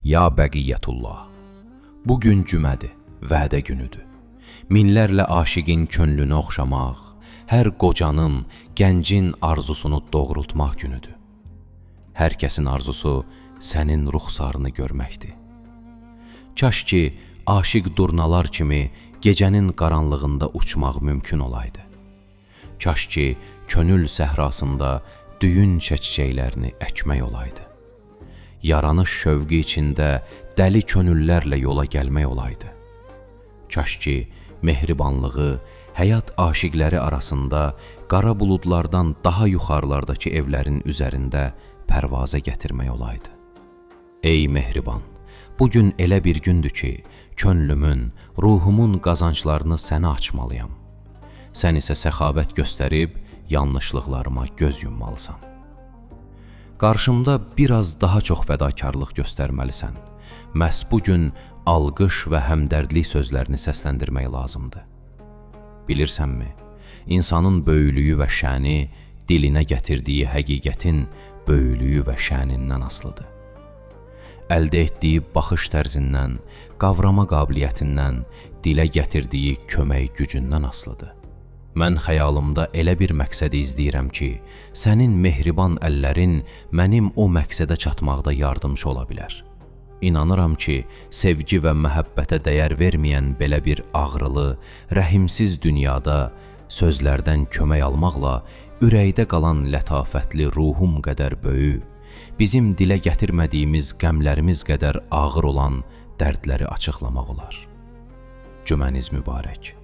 Ya Bəqiyyətullah, bugün cümədir, vədə günüdür. Minlərlə aşiqin könlünü oxşamaq, hər qocanın, gəncin arzusunu doğrultmaq günüdür. Hər kəsin arzusu sənin ruxsarını görməkdir. Kaş ki, aşiq durnalar kimi gecənin qaranlığında uçmaq mümkün olaydı. Kaş ki, könül səhrasında düyün çiçəklərini əkmək olaydı. Yaranış şövqü içində dəli könüllərlə yola gəlmək olaydı. Kaş ki, mehribanlığı həyat aşiqləri arasında qara buludlardan daha yuxarılardakı evlərin üzərində pərvaza gətirmək olaydı. Ey mehriban, bugün elə bir gündür ki, könlümün, ruhumun qazanclarını sənə açmalıyam. Sən isə səxavət göstərib yanlışlıqlarıma göz yummalısan. Qarşımda biraz daha çox fədakarlıq göstərməlisən. Məhz bugün alqış və həmdərdlik sözlərini səsləndirmək lazımdır. Bilirsənmi, insanın böyüklüyü və şəni dilinə gətirdiyi həqiqətin böyüklüyü və şənindən asılıdır. Əldə etdiyi baxış tərzindən, qavrama qabiliyyətindən, dilə gətirdiyi kömək gücündən asılıdır. Mən xəyalımda elə bir məqsədi izləyirəm ki, sənin mehriban əllərin mənim o məqsədə çatmaqda yardımcı ola bilər. İnanıram ki, sevgi və məhəbbətə dəyər verməyən belə bir ağrılı, rəhimsiz dünyada sözlərdən kömək almaqla ürəkdə qalan lətafətli ruhum qədər böyük, bizim dilə gətirmədiyimiz qəmlərimiz qədər ağır olan dərdləri açıqlamaq olar. Cüməniz mübarək.